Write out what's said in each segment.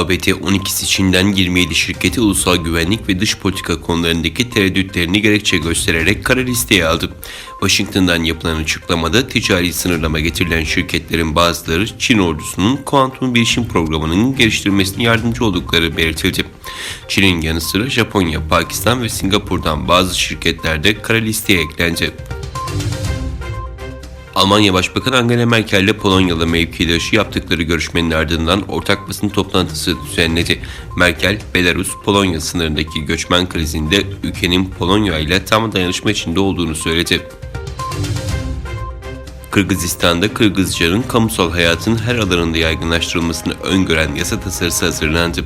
ABD-12 Çin'den 27 şirketi ulusal güvenlik ve dış politika konularındaki tereddütlerini gerekçe göstererek kara listeye aldı. Washington'dan yapılan açıklamada ticari sınırlama getirilen şirketlerin bazıları Çin ordusunun kuantum bilişim programının geliştirmesine yardımcı oldukları belirtildi. Çin'in yanı sıra Japonya, Pakistan ve Singapur'dan bazı şirketler de kara listeye eklendi. Almanya Başbakanı Angela Merkel ile Polonyalı mevkidaşı yaptıkları görüşmenin ardından ortak basın toplantısı düzenledi. Merkel, Belarus-Polonya sınırındaki göçmen krizinde ülkenin Polonya ile tam dayanışma içinde olduğunu söyledi. Kırgızistan'da Kırgızcanın kamusal hayatın her alanında yaygınlaştırılmasını öngören yasa tasarısı hazırlandı.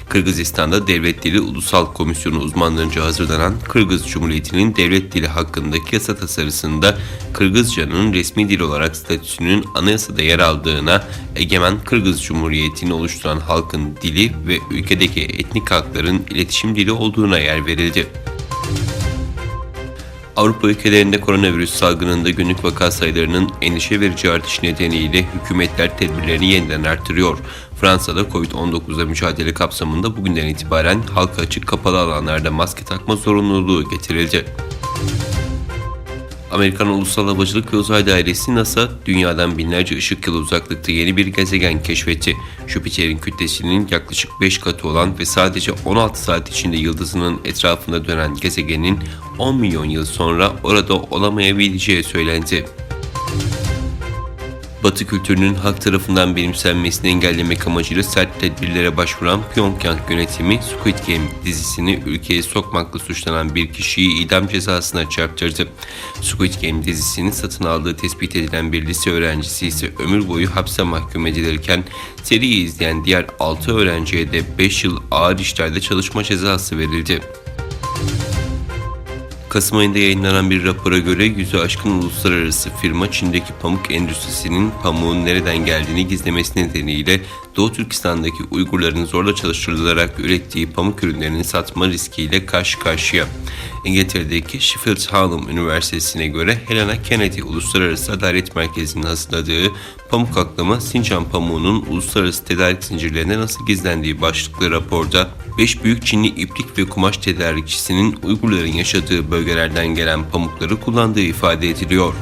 Kırgızistan'da Devlet Dili Ulusal Komisyonu uzmanlarınca hazırlanan Kırgız Cumhuriyeti'nin devlet dili hakkındaki yasa tasarısında Kırgızcanın resmi dil olarak statüsünün anayasada yer aldığına, egemen Kırgız Cumhuriyeti'ni oluşturan halkın dili ve ülkedeki etnik halkların iletişim dili olduğuna yer verildi. Avrupa ülkelerinde koronavirüs salgınında günlük vaka sayılarının endişe verici artış nedeniyle hükümetler tedbirlerini yeniden artırıyor. Fransa'da Covid-19'la mücadele kapsamında bugünden itibaren halka açık kapalı alanlarda maske takma zorunluluğu getirildi. Amerikan Ulusal Havacılık ve Uzay Dairesi NASA, dünyadan binlerce ışık yılı uzaklıkta yeni bir gezegen keşfetti. Jüpiter'in kütlesinin yaklaşık 5 katı olan ve sadece 16 saat içinde yıldızının etrafında dönen gezegenin 10 milyon yıl sonra orada olamayabileceği söylendi. Batı kültürünün halk tarafından benimsenmesini engellemek amacıyla sert tedbirlere başvuran Pyongyang yönetimi, Squid Game dizisini ülkeye sokmakla suçlanan bir kişiyi idam cezasına çarptırdı. Squid Game dizisini satın aldığı tespit edilen bir lise öğrencisi ise ömür boyu hapse mahkum edilirken, seriyi izleyen diğer 6 öğrenciye de 5 yıl ağır işlerde çalışma cezası verildi. Kasım ayında yayınlanan bir rapora göre 100'ü aşkın uluslararası firma Çin'deki pamuk endüstrisinin pamuğun nereden geldiğini gizlemesi nedeniyle Doğu Türkistan'daki Uygurların zorla çalıştırılarak ürettiği pamuk ürünlerini satma riskiyle karşı karşıya. İngiltere'deki Sheffield Hallam Üniversitesi'ne göre Helena Kennedy Uluslararası Adalet Merkezi'nin hazırladığı Pamuk Aklama, Sincan pamuğunun uluslararası tedarik zincirlerine nasıl gizlendiği başlıklı raporda 5 büyük Çinli iplik ve kumaş tedarikçisinin Uygurların yaşadığı bölgelerden gelen pamukları kullandığı ifade ediliyor.